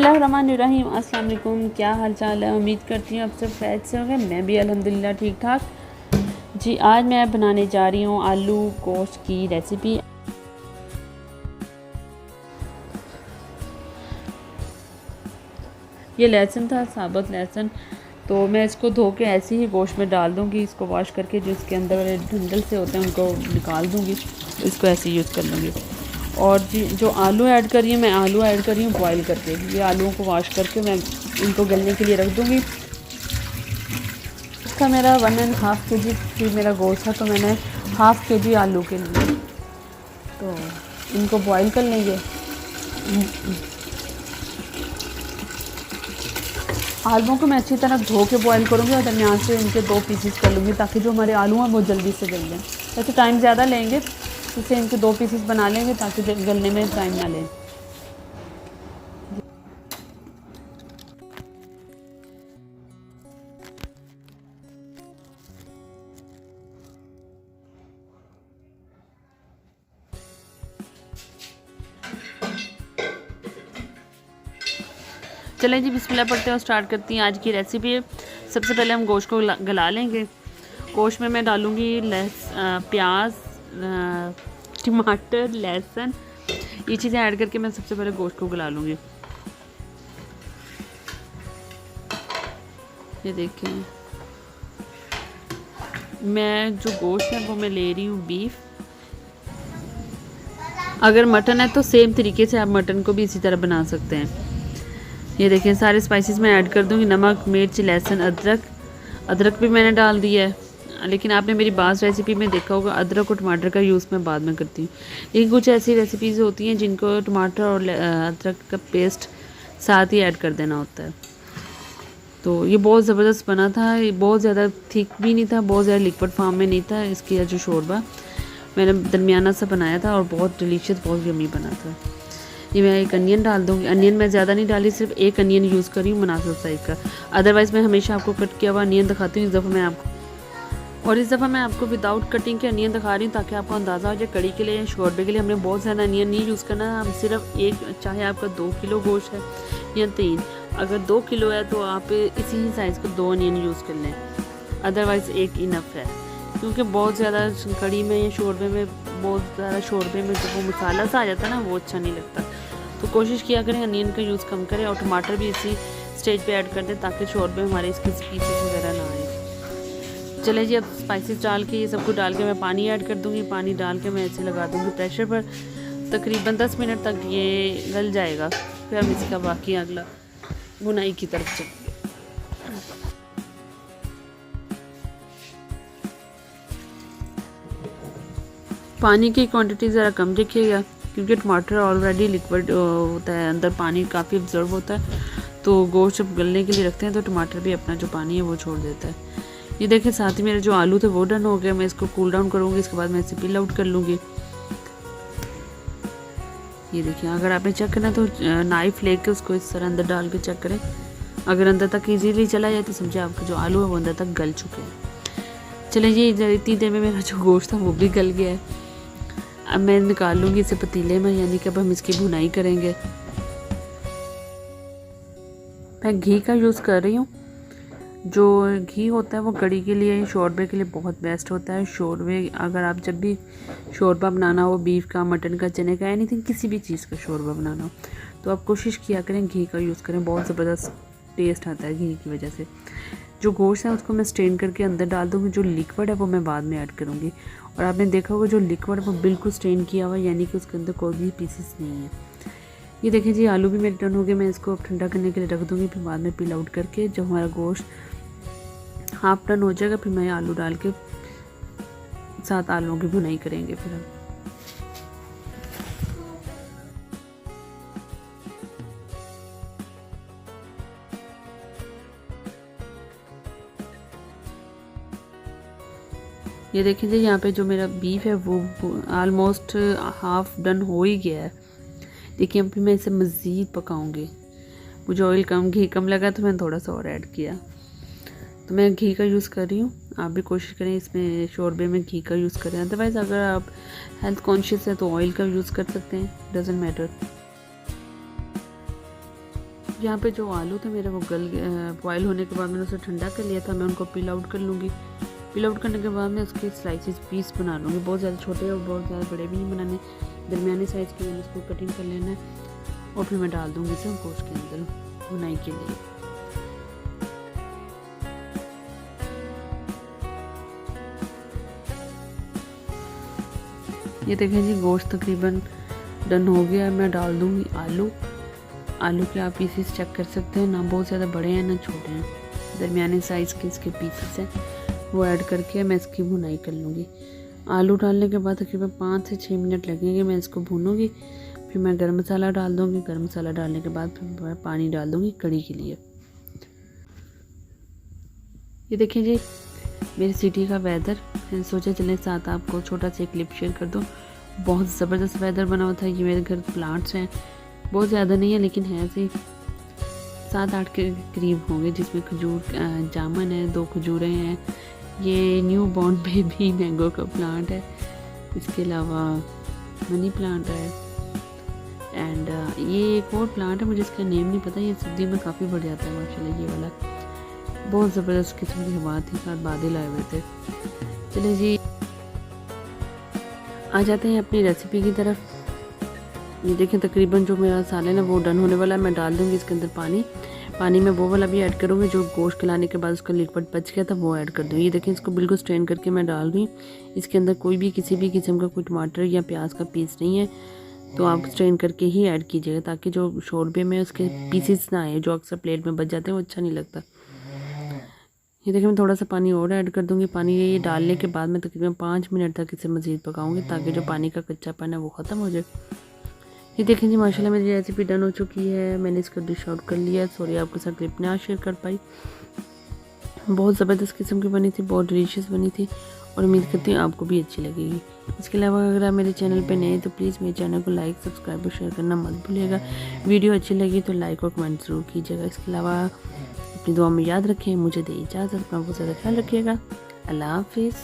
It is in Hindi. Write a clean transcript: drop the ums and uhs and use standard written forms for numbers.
बिस्मिल्लाहिर्रहमानिर्रहीम। अस्सलाम वालेकुम। क्या हाल चाल है? उम्मीद करती हूँ आप सब खैरियत से होंगे। मैं भी अल्हम्दुलिल्लाह ठीक ठाक जी। आज मैं बनाने जा रही हूँ आलू गोश्त की रेसिपी। ये लहसुन था, साबुत लहसुन, तो मैं इसको धो के ऐसे ही गोश्त में डाल दूँगी। इसको वॉश करके जो इसके अंदर वाले डंडल से होते हैं उनको निकाल दूँगी। इसको ऐसे यूज़ कर लूँगी। और जी जो आलू ऐड कर रही हूँ, मैं आलू ऐड कर रही हूँ बॉईल करके। ये आलूओं को वॉश करके मैं इनको गलने के लिए रख दूँगी। इसका मेरा 1.5 kg मेरा गोश्त था, तो मैंने 1/2 kg आलू के लिए, तो इनको बॉईल कर लेंगे। आलूओं को मैं अच्छी तरह धो के बॉईल करूँगी और दरमियान से इनके 2 पीसेस कर लूँगी, ताकि जो हमारे आलू हैं वो जल्दी से गल जाएँ। वैसे टाइम ज़्यादा लेंगे, इसे इनके 2 पीसेस बना लेंगे ताकि गलने में टाइम ना लें। चलें जी, बिस्मिल्लाह पढ़ते हैं और स्टार्ट करती हैं आज की रेसिपी। सबसे पहले हम गोश्त को गला लेंगे। गोश्त में मैं डालूँगी प्याज, टमाटर, लहसुन, ये चीज़ें ऐड करके मैं सबसे पहले गोश्त को गला लूँगी। ये देखें, मैं जो गोश्त है वो मैं ले रही हूँ बीफ। अगर मटन है तो सेम तरीके से आप मटन को भी इसी तरह बना सकते हैं। ये देखें, सारे स्पाइसेस मैं ऐड कर दूँगी। नमक, मिर्च, लहसुन, अदरक भी मैंने डाल दिया है, लेकिन आपने मेरी बाज़ रेसिपी में देखा होगा अदरक और टमाटर का यूज़ मैं बाद में करती हूँ। लेकिन कुछ ऐसी रेसिपीज़ होती हैं जिनको टमाटर और अदरक का पेस्ट साथ ही ऐड कर देना होता है। तो ये बहुत ज़बरदस्त बना था। ये बहुत ज़्यादा थिक भी नहीं था, बहुत ज़्यादा लिक्विड फॉर्म में नहीं था। इसकी जो शोरबा मैंने दरमियाना सा बनाया था और बहुत डिलीशियस, बहुत यम्मी बना था। ये मैं एक अनियन डाल दूँगी। अनियन मैं ज़्यादा नहीं डाली, सिर्फ एक अनियन यूज़ करी हूँ मुनासिब साइज़ का। अदरवाइज़ मैं हमेशा आपको कट किया हुआ अनियन दिखाती हूँ। इस दफ़ा मैं आपको विदाउट कटिंग के अनियन दिखा रही हूँ, ताकि आपको अंदाज़ा हो जाए कड़ी के लिए, शोरबे के लिए हमने बहुत ज़्यादा अनियन नहीं यूज़ करना है। हम सिर्फ एक, चाहे आपका 2 किलो गोश्त है या 3, अगर 2 किलो है तो आप इसी ही साइज़ का 2 अनियन यूज़ कर लें, अदरवाइज़ एक इनफ है। क्योंकि बहुत ज़्यादा कड़ी में या शोरबे में, बहुत ज़्यादा शोरबे में जो वो मसाला सा आ जाता है ना, वो अच्छा नहीं लगता। तो कोशिश किया करें अनियन का यूज़ कम करें, और टमाटर भी इसी स्टेज पे ऐड कर दें ताकि शोरबे में हमारे इसके पीसेस वगैरह ना आए। चले जी, अब स्पाइसेस डाल के, ये सब कुछ डाल के मैं पानी ऐड कर दूँगी। पानी डाल के मैं ऐसे लगा दूँगी प्रेशर पर। तकरीबन 10 मिनट तक ये गल जाएगा। फिर हम इसका बाकी अगला बुनाई की तरफ चलेंगे। पानी की क्वांटिटी ज़रा कम रखिएगा, क्योंकि टमाटर ऑलरेडी लिक्विड होता है, अंदर पानी काफ़ी ऑब्जर्व होता है। तो गोश्त जब गलने के लिए रखते हैं तो टमाटर भी अपना जो पानी है वो छोड़ देता है। ये देखें, साथ ही मेरे जो आलू थे वो डन हो गए। मैं इसको कूल डाउन करूँगी, इसके बाद मैं इसे पिल आउट कर लूँगी। ये देखिए, अगर आपने चेक करना तो नाइफ लेके उसको इस तरह अंदर डाल के चेक करें। अगर अंदर तक इजीली चला जाए तो समझे आपके जो आलू है वो अंदर तक गल चुके हैं। चलिए जी, इतनी देर में मेरा जो गोश्त था वो भी गल गया है। अब मैं निकाल लूँगी इसे पतीले में, यानी कि अब हम इसकी भुनाई करेंगे। मैं घी का यूज़ कर रही हूँ। जो घी होता है वो कड़ी के लिए, शोरबे के लिए बहुत बेस्ट होता है। शोरबे, अगर आप जब भी शोरबा बनाना हो, बीफ का, मटन का, चने का, एनीथिंग, किसी भी चीज़ का शोरबा बनाना हो, तो आप कोशिश किया करें घी का यूज़ करें। बहुत ज़बरदस्त टेस्ट आता है घी की वजह से। जो गोश्त है उसको मैं स्ट्रेन करके अंदर डाल दूँगी। जो लिक्विड है वो मैं बाद में ऐड करूँगी। और आपने देखा होगा जो लिक्विड है वो बिल्कुल स्ट्रेन किया हुआ है, यानी कि उसके अंदर कोई भी पीसेस नहीं है। ये देखें जी, आलू भी मेरे टर्न हो गए। मैं इसको अब ठंडा करने के लिए रख दूँगी। फिर बाद में पिल आउट करके जब हमारा गोश्त हाफ टर्न हो जाएगा, फिर मैं आलू डाल के साथ आलूओं की भुनाई करेंगे। फिर हम ये देखिए जी, यहाँ पे जो मेरा बीफ है वो ऑलमोस्ट हाफ डन हो ही गया है। देखिए, अब मैं इसे मज़ीद पकाऊंगी। मुझे ऑयल कम, घी कम लगा तो मैंने थोड़ा सा और ऐड किया। तो मैं घी का यूज़ कर रही हूँ। आप भी कोशिश करें इसमें शोरबे में घी का यूज़ करें। अदरवाइज़ अगर आप हेल्थ कॉन्शियस है तो ऑयल का यूज़ कर सकते हैं, डजेंट मैटर। यहाँ पे जो आलू थे मेरे वो बॉयल होने के बाद मैंने उसे ठंडा कर लिया था। मैं उनको पील आउट कर लूँगी। पील आउट करने के बाद मैं उसके स्लाइसिस पीस बना लूँगी। बहुत ज़्यादा छोटे और बहुत ज़्यादा बड़े भी नहीं बनाने, दरमियाने साइज़ के मैंने इसको कटिंग कर लेना है और फिर मैं डाल दूँगी इसे गोश्त के अंदर भुनाई के लिए। ये देखें जी, गोश्त तकरीबन डन हो गया है। मैं डाल दूँगी आलू के आप पीसीस चेक कर सकते हैं, ना बहुत ज़्यादा बड़े हैं ना छोटे हैं, दरमियाने साइज़ के इसके पीसीस हैं। वो ऐड करके मैं इसकी भुनाई कर लूँगी। आलू डालने के बाद तकरीबन 5 से 6 मिनट लगेंगे। मैं इसको भूनूँगी, फिर मैं गरम मसाला डाल दूँगी। गरम मसाला डालने के बाद फिर मैं पानी डाल दूँगी कड़ी के लिए। ये देखिए जी मेरी सिटी का वेदर, मैंने सोचा चले साथ आपको छोटा सा क्लिप शेयर कर दूँ। बहुत ज़बरदस्त वेदर बना हुआ था। ये मेरे घर प्लांट्स हैं, बहुत ज़्यादा नहीं है लेकिन है ऐसे 7-8 के करीब होंगे, जिसमें खजूर जामुन है, 2 खजूरें हैं। ये न्यू बॉर्न बेबी मैंगो का प्लांट है। इसके अलावा मनी प्लांट है एंड ये एक और प्लांट है, मुझे इसका नेम नहीं पता। ये सर्दियों में काफ़ी बढ़ जाता है माशाल्लाह। ये वाला बहुत ज़बरदस्त किस्म की हवा थी, साथ बादल आए हुए थे। चलिए जी आ जाते हैं अपनी रेसिपी की तरफ। ये देखें तकरीबन जो मेरा सालन है वो डन होने वाला है। मैं डाल दूँगी इसके अंदर पानी में वो वाला भी ऐड करूँगी जो गोश्त खिलाने के बाद उसका लिक्विड बच गया था, वो ऐड कर दूँगी। ये देखें इसको बिल्कुल स्ट्रेन करके मैं डाल रही हूँ। इसके अंदर कोई भी किसी भी किस्म का कोई टमाटर या प्याज का पीस नहीं है, तो आप स्ट्रेन करके ही ऐड कीजिएगा ताकि जो शोरबे में उसके पीसेस ना आए, जो अक्सर प्लेट में बच जाते हैं, वो अच्छा नहीं लगता। ये देखिए मैं थोड़ा सा पानी और ऐड कर दूँगी। पानी ये डालने के बाद मैं तकरीबन 5 मिनट तक इसे मज़ीद पकाऊँगी ताकि जो पानी का कच्चापन है वो ख़त्म हो जाए। ये देखें जी माशाल्लाह मेरी रेसिपी डन हो चुकी है। मैंने इसको डिश आउट कर लिया। सॉरी आपके साथ क्लिप ना शेयर कर पाई। बहुत ज़बरदस्त किस्म की बनी थी, बहुत डिलीशियस बनी थी और उम्मीद करती हूँ आपको भी अच्छी लगेगी। इसके अलावा अगर आप मेरे चैनल पे नए तो प्लीज़ मेरे चैनल को लाइक, सब्सक्राइब और शेयर करना मत भूलिएगा। वीडियो अच्छी लगी तो लाइक और कमेंट ज़रूर कीजिएगा। इसके अलावा अपनी दुआ में याद रखें। मुझे दे इजाज़त, अपना बहुत ज़्यादा ख्याल रखिएगा। अल्लाह हाफिज़।